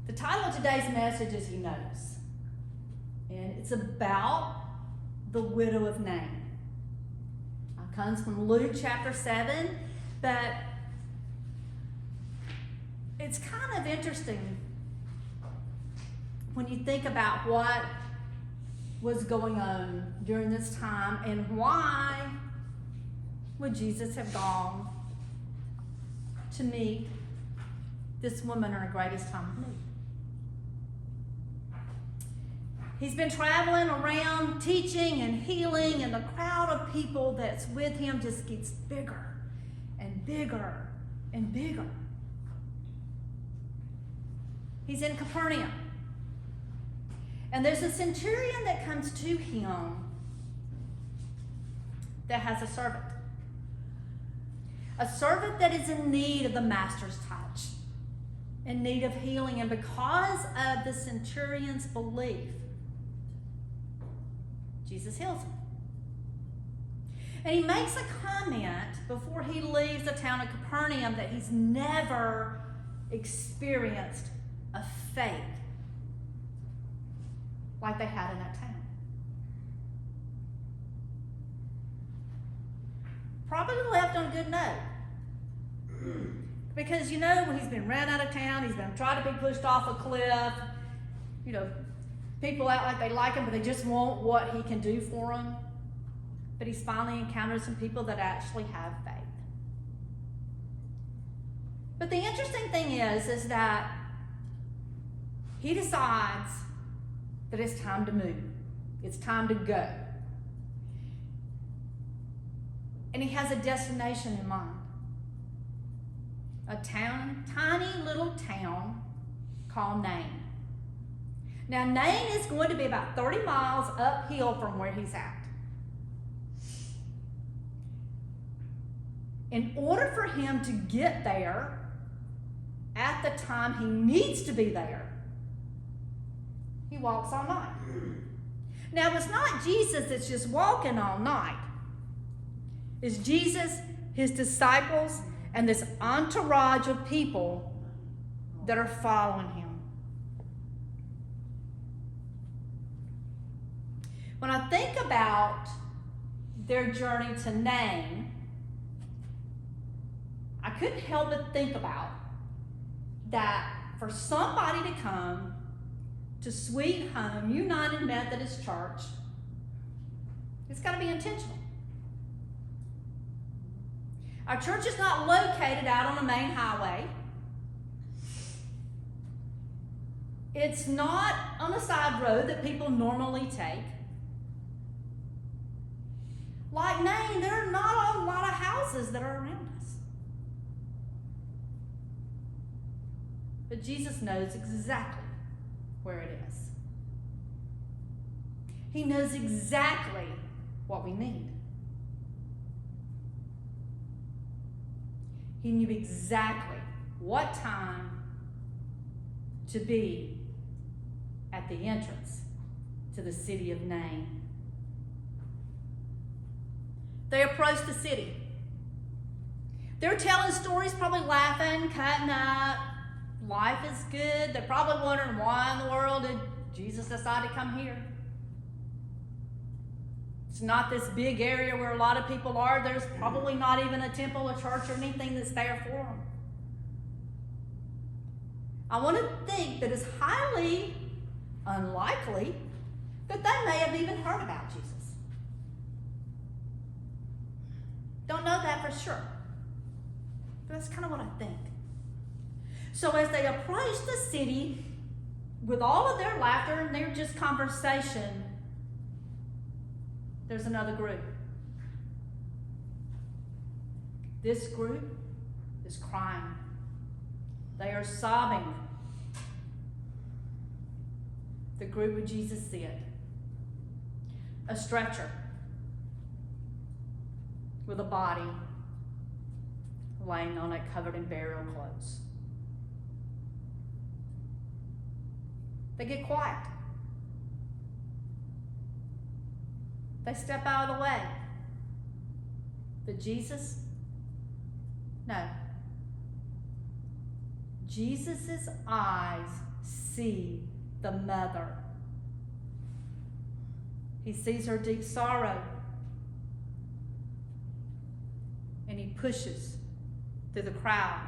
The title of today's message is He Knows. And it's about the widow of Nain. It comes from Luke chapter 7, but it's kind of interesting when you think about what was going on during this time and why would Jesus have gone to meet this woman in her greatest time of need. He's been traveling around teaching and healing, and the crowd of people that's with him just gets bigger and bigger and bigger. He's in Capernaum. And there's a centurion that comes to him that has a servant. A servant that is in need of the master's touch, in need of healing. And because of the centurion's belief, Jesus heals him. And he makes a comment before he leaves the town of Capernaum that he's never experienced a faith like they had in that town. Probably left on a good note. Because, you know, when he's been ran out of town, he's been tried to be pushed off a cliff, you know, people act like they like him, but they just want what he can do for them. But he's finally encountered some people that actually have faith. But the interesting thing is that he decides that it's time to move. It's time to go. And he has a destination in mind. A town, tiny little town called Nain. Now, Nain is going to be about 30 miles uphill from where he's at. In order for him to get there at the time he needs to be there, he walks all night. Now, it's not Jesus that's just walking all night. It's Jesus, his disciples, and this entourage of people that are following him. When I think about their journey to Nain, I couldn't help but think about that for somebody to come to Sweet Home United Methodist Church, it's got to be intentional. Our church is not located out on a main highway. It's not on a side road that people normally take. Like Nain, there are not a lot of houses that are around us. But Jesus knows exactly where it is. He knows exactly what we need. He knew exactly what time to be at the entrance to the city of Nain. They approached the city. They're telling stories, probably laughing, cutting up. Life is good. They're probably wondering why in the world did Jesus decide to come here. It's not this big area where a lot of people are. There's probably not even a temple, a church, or anything that's there for them. I want to think that it's highly unlikely that they may have even heard about Jesus. Don't know that for sure. But that's kind of what I think. So as they approach the city with all of their laughter and their just conversation, there's another group. This group is crying. They are sobbing. The group where Jesus sit. A stretcher with a body laying on it covered in burial clothes. They get quiet. They step out of the way. But Jesus? No. Jesus' eyes see the mother. He sees her deep sorrow, and he pushes through the crowd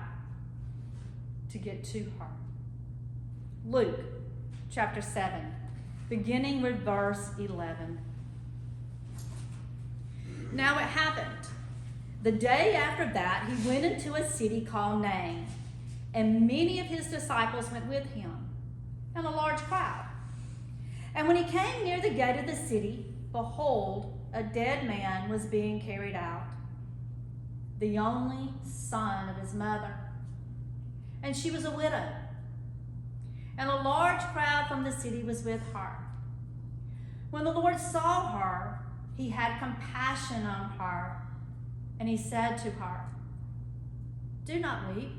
to get to her. Luke chapter 7, beginning with verse 11. Now it happened, the day after that, he went into a city called Nain, and many of his disciples went with him, and a large crowd. And when he came near the gate of the city, behold, a dead man was being carried out, the only son of his mother. And she was a widow. And a large crowd from the city was with her. When the Lord saw her, he had compassion on her, and he said to her, "Do not weep."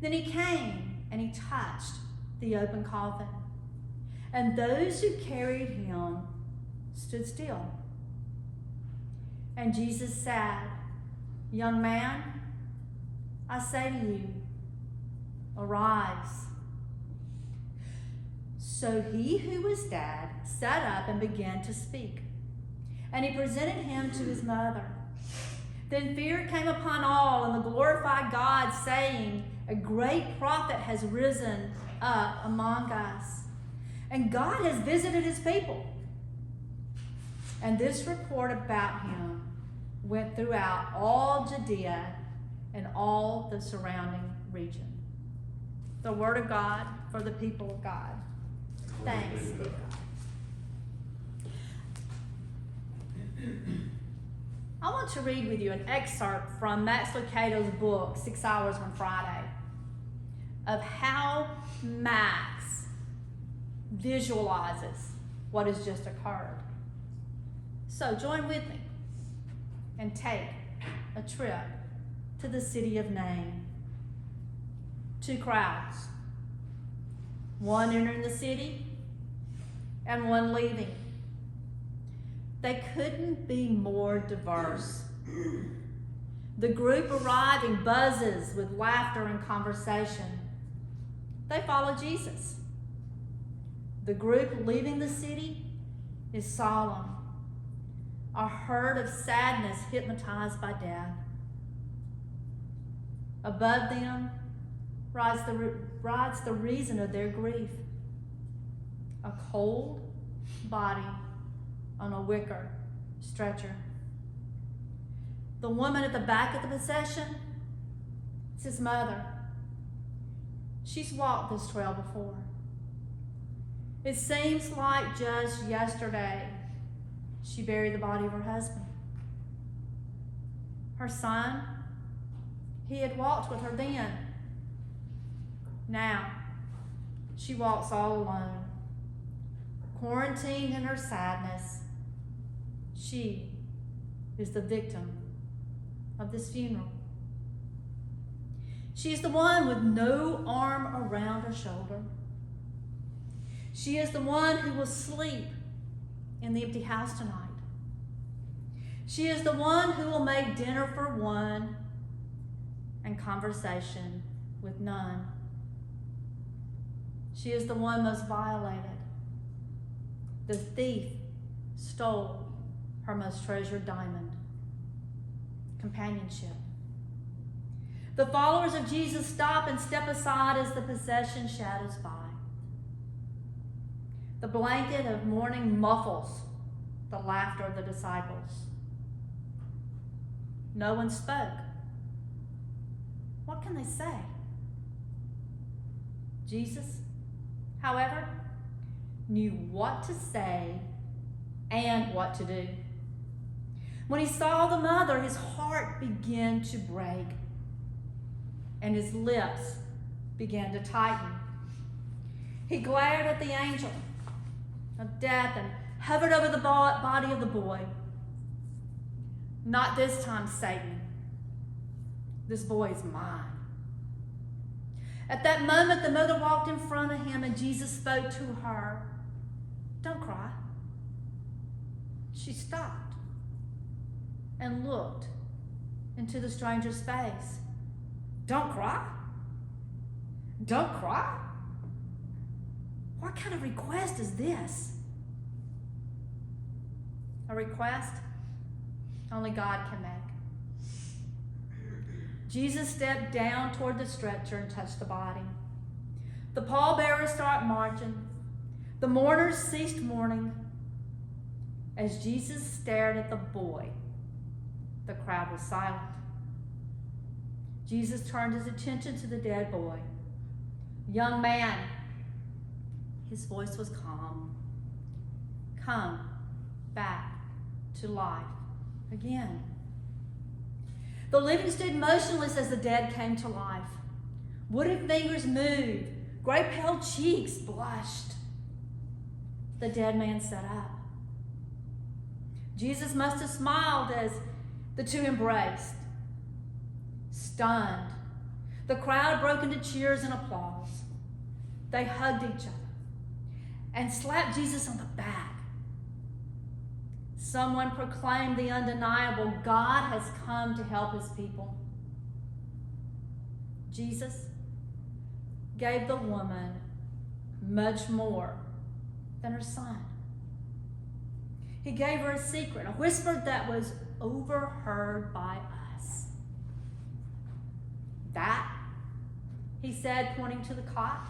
Then he came and he touched the open coffin, and those who carried him stood still. And Jesus said, "Young man, I say to you, arise." So he who was dead sat up and began to speak, and he presented him to his mother. Then fear came upon all, and they glorified God, saying, "A great prophet has risen up among us, and God has visited his people." And this report about him went throughout all Judea and all the surrounding region. The word of God for the people of God. Thanks be to God. I want to read with you an excerpt from Max Lucado's book, 6 Hours on Friday, of how Max visualizes what has just occurred. So join with me and take a trip to the city of Nain. Two crowds, one entering the city and one leaving. They couldn't be more diverse. The group arriving buzzes with laughter and conversation. They follow Jesus. The group leaving the city is solemn, a herd of sadness hypnotized by death. Above them rides the reason of their grief, a cold body on a wicker stretcher. The woman at the back of the procession is his mother. She's walked this trail before. It seems like just yesterday she buried the body of her husband. Her son, he had walked with her then. Now, she walks all alone, quarantined in her sadness. She is the victim of this funeral. She is the one with no arm around her shoulder. She is the one who will sleep in the empty house tonight. She is the one who will make dinner for one and conversation with none. She is the one most violated. The thief stole her most treasured diamond, companionship. The followers of Jesus stop and step aside as the procession shadows by. The blanket of mourning muffles the laughter of the disciples. No one spoke. What can they say? Jesus, however, knew what to say and what to do. When he saw the mother, his heart began to break, and his lips began to tighten. He glared at the angel of death and hovered over the body of the boy. "Not this time, Satan. This boy is mine." At that moment, the mother walked in front of him, and Jesus spoke to her. "Don't cry." She stopped and looked into the stranger's face. "Don't cry? Don't cry? What kind of request is this? A request only God can make. Jesus stepped down toward the stretcher and touched the body. The pallbearers started marching. The mourners ceased mourning. As Jesus stared at the boy, the crowd was silent. Jesus turned his attention to the dead boy. Young man, his voice was calm. Come back to life again. The living stood motionless as the dead came to life. Wooden fingers moved. Great pale cheeks blushed. The dead man sat up. Jesus must have smiled as the two embraced. Stunned, the crowd broke into cheers and applause. They hugged each other and slapped Jesus on the back. Someone proclaimed the undeniable: God has come to help his people. Jesus gave the woman much more than her son. He gave her a secret, a whisper that was overheard by us. That, he said, pointing to the cot,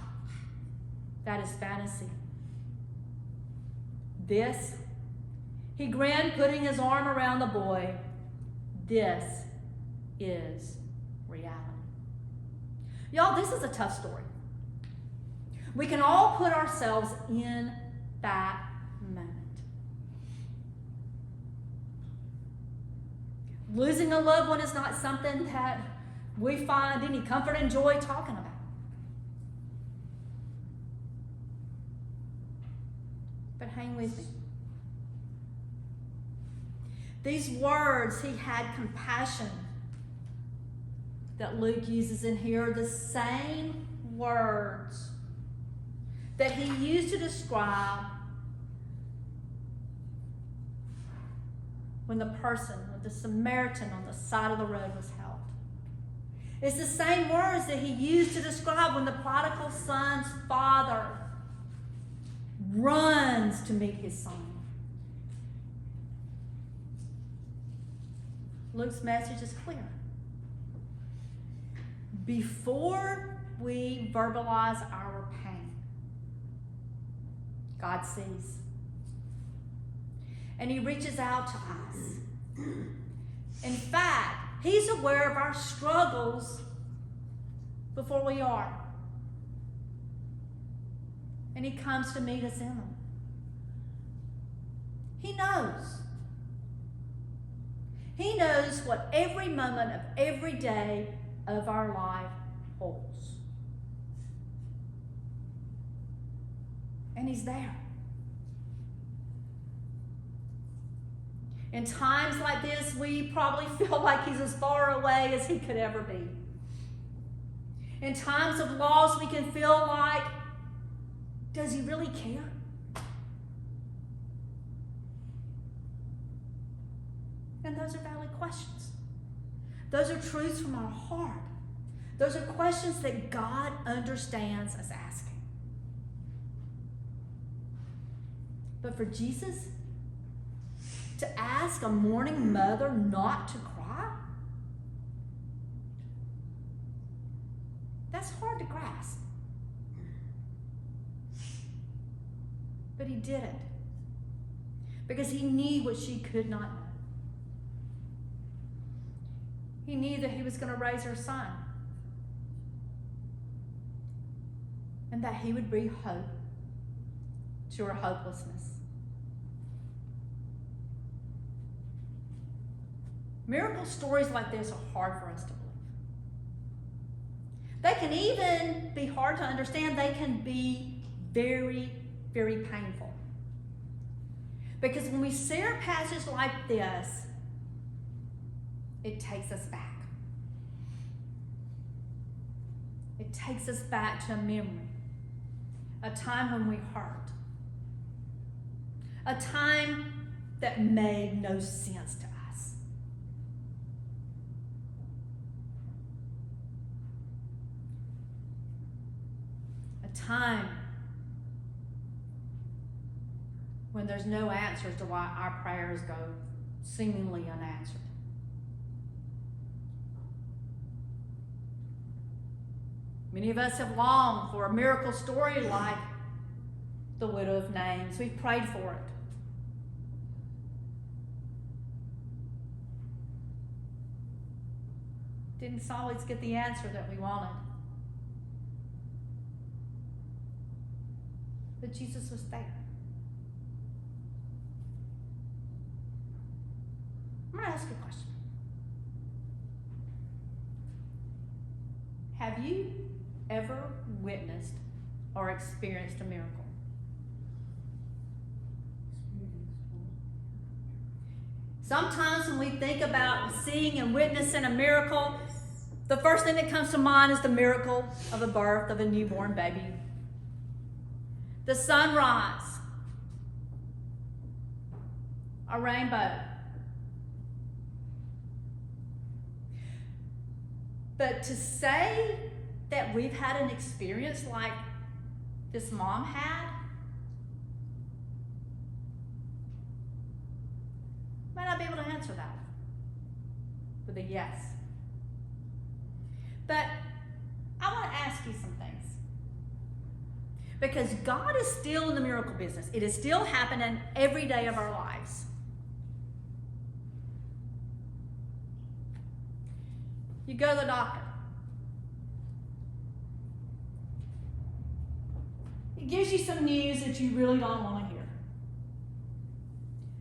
that is fantasy. This, he grinned, putting his arm around the boy, this is reality. Y'all, this is a tough story. We can all put ourselves in that moment. Losing a loved one is not something that we find any comfort and joy talking about. But hang with me. These words, he had compassion, that Luke uses in here, are the same words that he used to describe when the Samaritan on the side of the road was helped. It's the same words that he used to describe when the prodigal son's father runs to meet his son. Luke's message is clear. Before we verbalize our pain, God sees. And he reaches out to us. In fact, he's aware of our struggles before we are. And he comes to meet us in them. He knows. He knows what every moment of every day of our life holds. And he's there. In times like this, we probably feel like he's as far away as he could ever be. In times of loss, we can feel like, does he really care? And those are valid questions. Those are truths from our heart. Those are questions that God understands us asking. But for Jesus to ask a mourning mother not to cry, that's hard to grasp. But he did it because he knew what she could not know. He knew that he was going to raise her son and that he would bring hope to her hopelessness. Miracle stories like this are hard for us to believe. They can even be hard to understand. They can be very, very painful. Because when we see a passage like this, it takes us back. It takes us back to a memory, a time when we hurt, a time that made no sense to us. A time when there's no answers to why our prayers go seemingly unanswered. Many of us have longed for a miracle story like the widow of Nain. So we've prayed for it. Didn't always get the answer that we wanted. But Jesus was there. I'm going to ask you a question. Have you ever witnessed or experienced a miracle? Sometimes when we think about seeing and witnessing a miracle, the first thing that comes to mind is the miracle of the birth of a newborn baby. The sunrise, a rainbow. But to say that we've had an experience like this mom had, might not be able to answer that with a yes. But I want to ask you some things. Because God is still in the miracle business. It is still happening every day of our lives. You go to the doctor. He gives you some news that you really don't want to hear.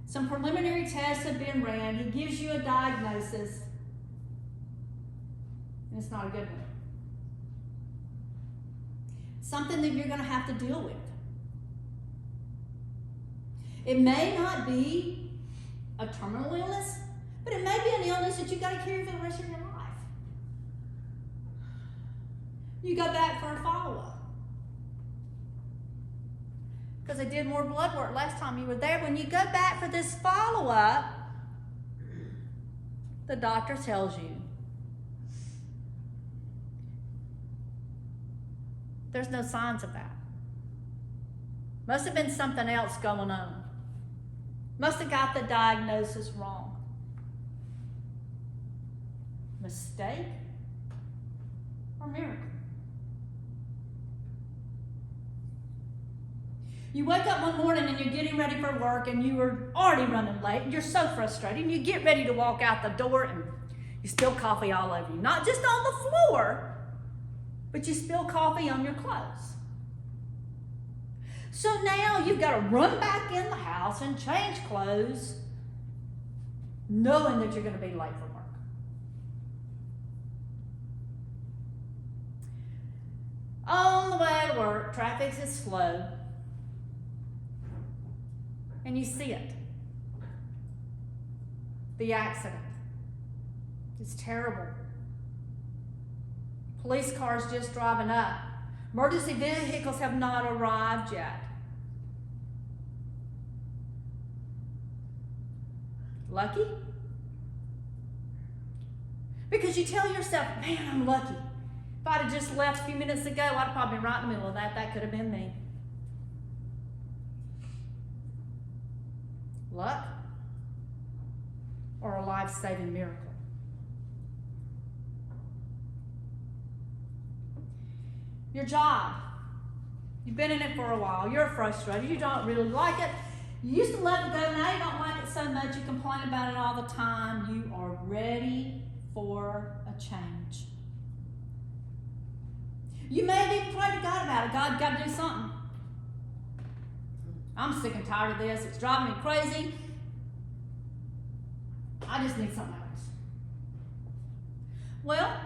Some preliminary tests have been ran. He gives you a diagnosis. And it's not a good one. Something that you're going to have to deal with. It may not be a terminal illness, but it may be an illness that you've got to carry for the rest of your life. You go back for a follow-up. Because they did more blood work last time you were there. When you go back for this follow-up, the doctor tells you there's no signs of that. Must have been something else going on. Must have got the diagnosis wrong. Mistake or miracle? You wake up one morning and you're getting ready for work and you are already running late and you're so frustrated and you get ready to walk out the door and you spill coffee all over you. Not just on the floor, but you spill coffee on your clothes. So now you've got to run back in the house and change clothes knowing that you're going to be late for work. On the way to work, traffic is slow. And you see it. The accident. It's terrible. Police cars just driving up. Emergency vehicles have not arrived yet. Lucky? Because you tell yourself, man, I'm lucky. If I'd have just left a few minutes ago, I'd have probably been right in the middle of that. That could have been me. Luck or a life-saving miracle? Your job. You've been in it for a while. You're frustrated. You don't really like it. You used to let it go. Now you don't like it so much. You complain about it all the time. You are ready for a change. You may have even prayed to God about it. God, got to do something. I'm sick and tired of this. It's driving me crazy. I just need something else. Well,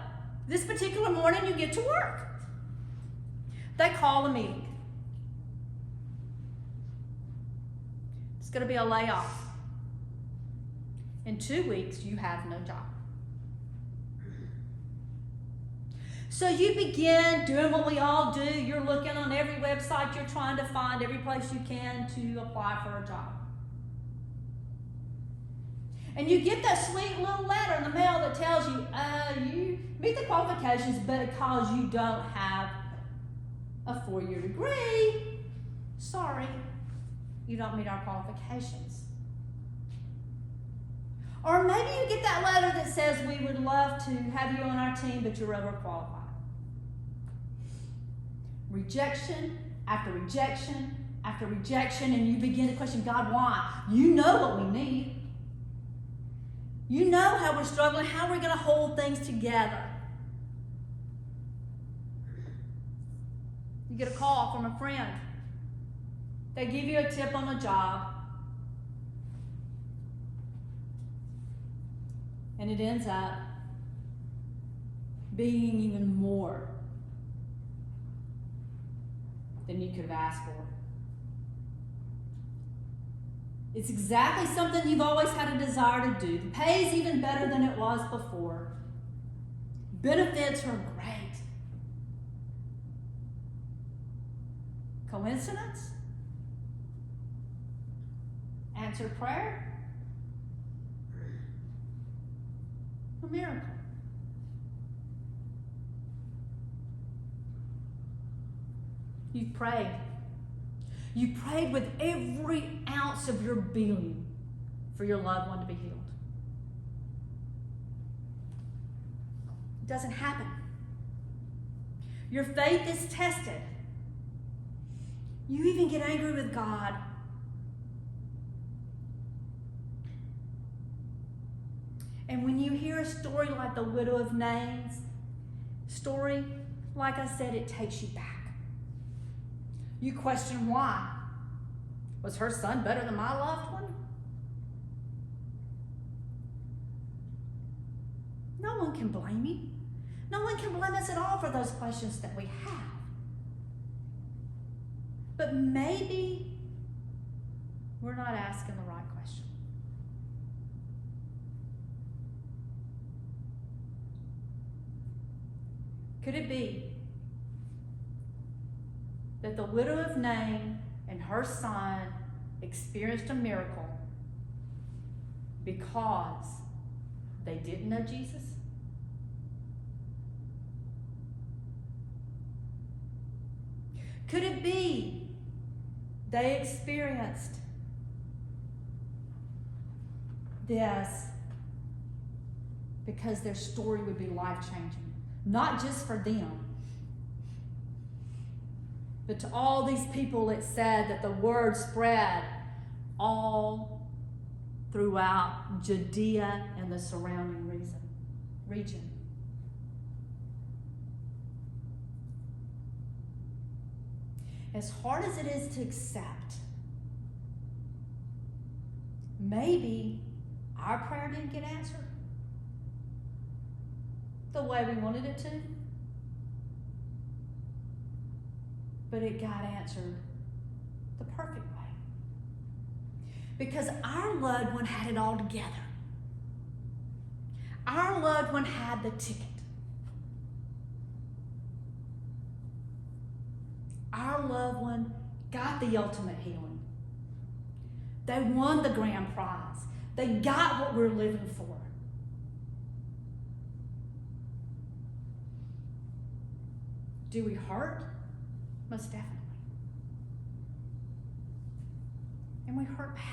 this particular morning you get to work. They call a meeting. It's going to be a layoff. In 2 weeks, you have no job. So you begin doing what we all do. You're looking on every website. You're trying to find every place you can to apply for a job. And you get that sweet little letter in the mail that tells you, you meet the qualifications because you don't have a 4-year degree. Sorry, you don't meet our qualifications. Or maybe you get that letter that says, we would love to have you on our team, but you're overqualified. Rejection after rejection after rejection, and you begin to question, God, why? You know what we need. You know how we're struggling, how we're going to hold things together. You get a call from a friend. They give you a tip on the job. And it ends up being even more than you could have asked for. It's exactly something you've always had a desire to do. The pay is even better than it was before. Benefits are great. Coincidence? Answered prayer? A miracle. You've prayed. You prayed with every ounce of your being for your loved one to be healed. It doesn't happen. Your faith is tested. You even get angry with God. And when you hear a story like the widow of Nain's story, like I said, it takes you back. You question why. Was her son better than my loved one? No one can blame you. No one can blame us at all for those questions that we have. But maybe we're not asking the right question. Could it be that the widow of Nain and her son experienced a miracle because they didn't know Jesus? Could it be they experienced this because their story would be life-changing, not just for them, but to all these people? It said that the word spread all throughout Judea and the surrounding region. As hard as it is to accept, maybe our prayer didn't get answered the way we wanted it to. But it got answered the perfect way. Because our loved one had it all together. Our loved one had the ticket. Our loved one got the ultimate healing. They won the grand prize. They got what we're living for. Do we hurt? Most definitely. And we hurt bad.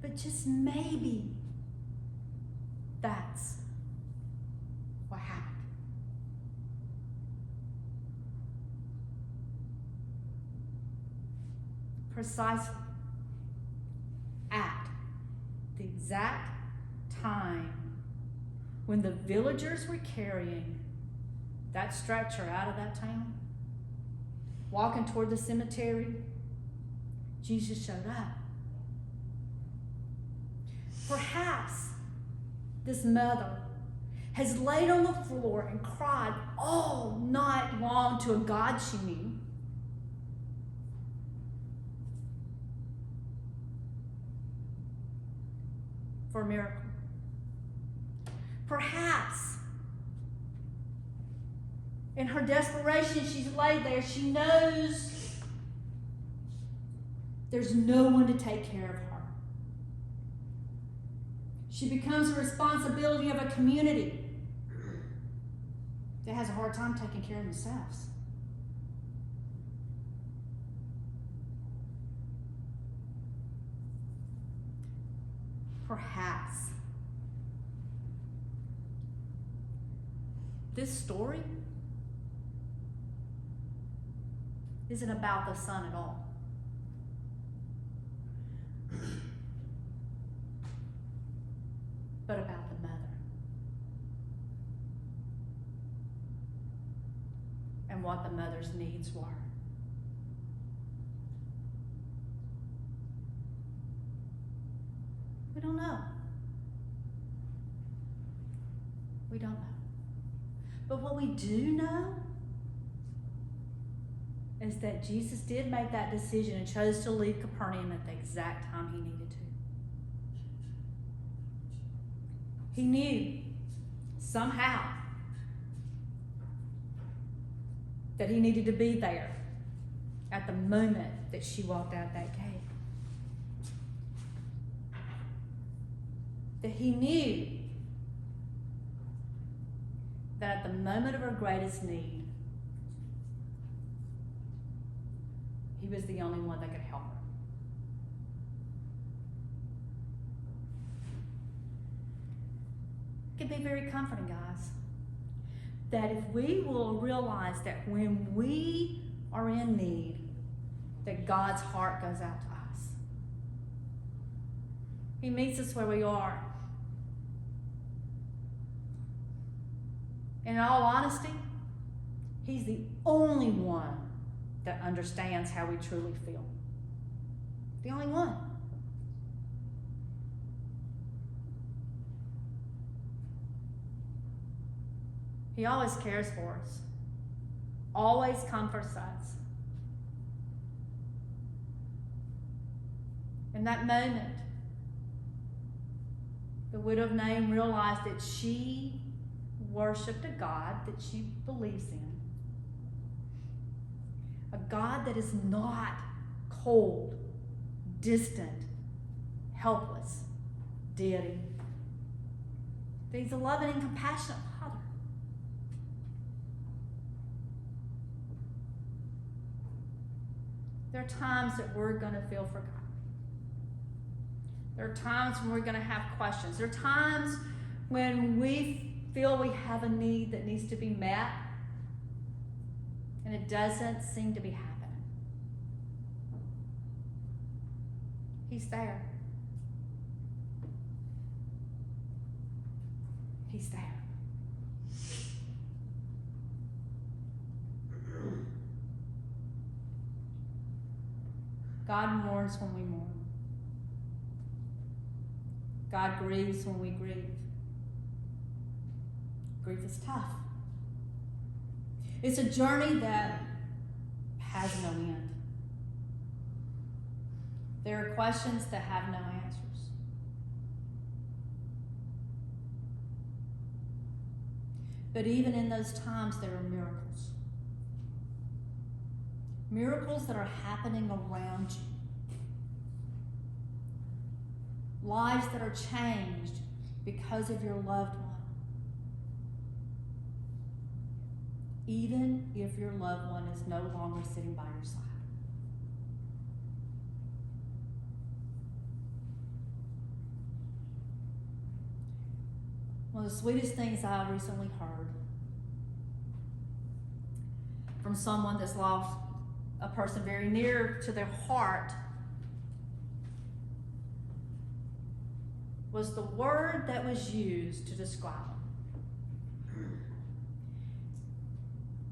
But just maybe that's what happened. Precisely at the exact time when the villagers were carrying that stretcher out of that town, walking toward the cemetery, Jesus showed up. Perhaps this mother has laid on the floor and cried all night long to a God she knew. For a miracle. Perhaps in her desperation, she's laid there. She knows there's no one to take care of her. She becomes the responsibility of a community that has a hard time taking care of themselves. perhaps this story isn't about the son at all. But about the mother. And what the mother's needs were. We don't know. We don't know. But what we do know is that Jesus did make that decision and chose to leave Capernaum at the exact time he needed to. He knew somehow that he needed to be there at the moment that she walked out that gate. That he knew that at the moment of her greatest need, he was the only one that could help her. It can be very comforting, guys, that if we will realize that when we are in need, that God's heart goes out to us. He meets us where we are. In all honesty, he's the only one that understands how we truly feel. The only one. He always cares for us, always comforts us. In that moment, the widow of Nain realized that she worshipped a God that she believes in. A God that is not cold, distant, helpless deity. That he's a loving and compassionate Father. There are times that we're going to feel forgotten. There are times when we're going to have questions. There are times when we feel we have a need that needs to be met, and it doesn't seem to be happening. He's there. He's there. God mourns when we mourn. God grieves when we grieve. Grief is tough. It's a journey that has no end. There are questions that have no answers. But even in those times, there are miracles. Miracles that are happening around you. Lives that are changed because of your loved one. Even if your loved one is no longer sitting by your side. One of the sweetest things I recently heard from someone that's lost a person very near to their heart was the word that was used to describe them.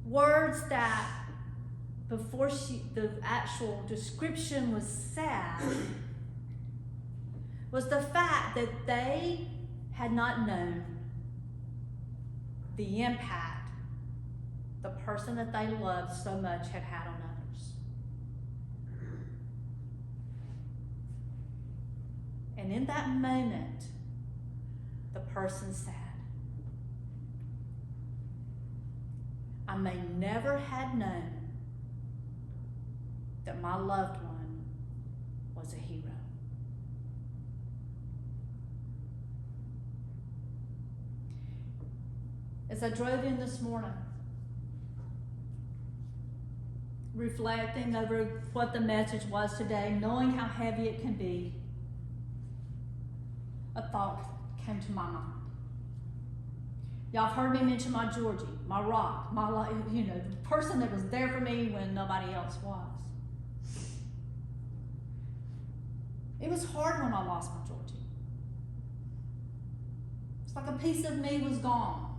Words that, before the actual description was said, was the fact that they had not known the impact the person that they loved so much had had on others. And in that moment, the person said, I may never had known that my loved one was a hero. As I drove in this morning, reflecting over what the message was today, knowing how heavy it can be, a thought came to my mind. Y'all have heard me mention my Georgie, my rock, my life, the person that was there for me when nobody else was. It was hard when I lost my Georgie. It's like a piece of me was gone.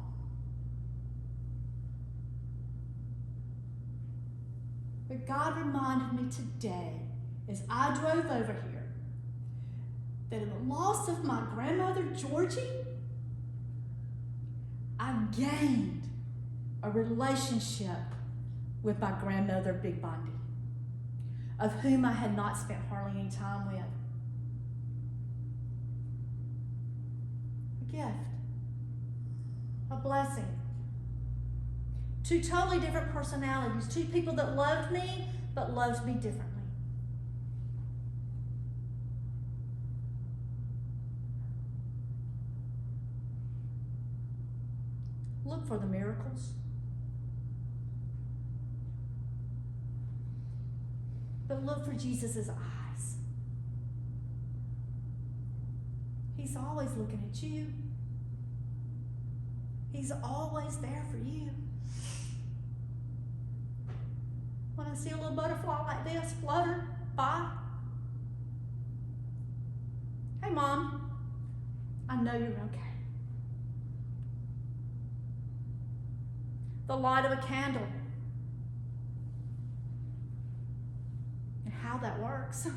But God reminded me today, as I drove over here, that in the loss of my grandmother, Georgie, I gained a relationship with my grandmother, Big Bondi, of whom I had not spent hardly any time with. A gift, a blessing. Two totally different personalities, two people that loved me, but loved me differently. Look for the miracles. But look for Jesus' eyes. He's always looking at you. He's always there for you. When I see a little butterfly like this flutter by, hey, Mom, I know you're okay. The light of a candle and how that works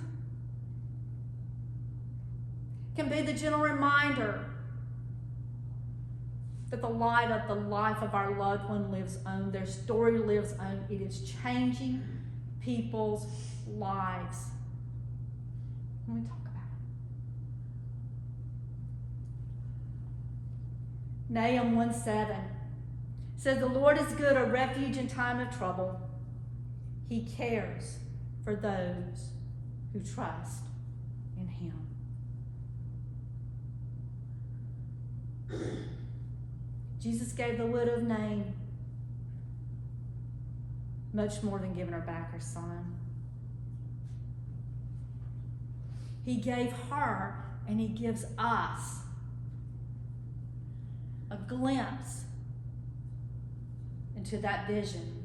can be the gentle reminder that the light of the life of our loved one lives on, their story lives on. It is changing people's lives. Let me talk about it. Nahum 1:7 says, the Lord is good, a refuge in time of trouble. He cares for those who trust in him. Jesus gave the widow of Nain much more than giving her back her son. He gave her, and he gives us a glimpse into that vision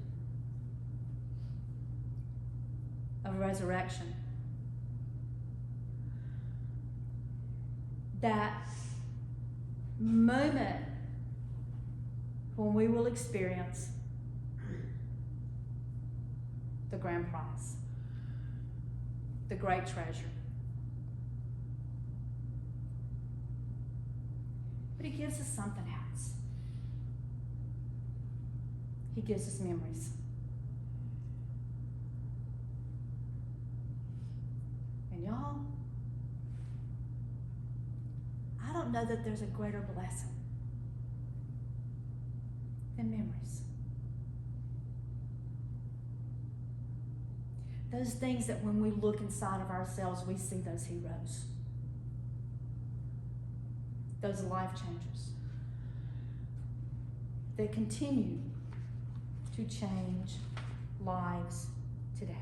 of resurrection. That moment when we will experience the grand prize, the great treasure. But he gives us something else. He gives us memories. And y'all, I don't know that there's a greater blessing than memories. Those things that when we look inside of ourselves, we see those heroes, those life changers that continue to change lives today.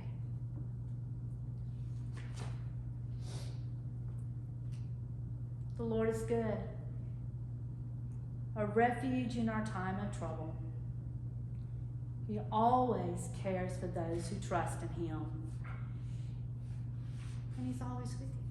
The Lord is good, a refuge in our time of trouble. He always cares for those who trust in him. And he's always with you.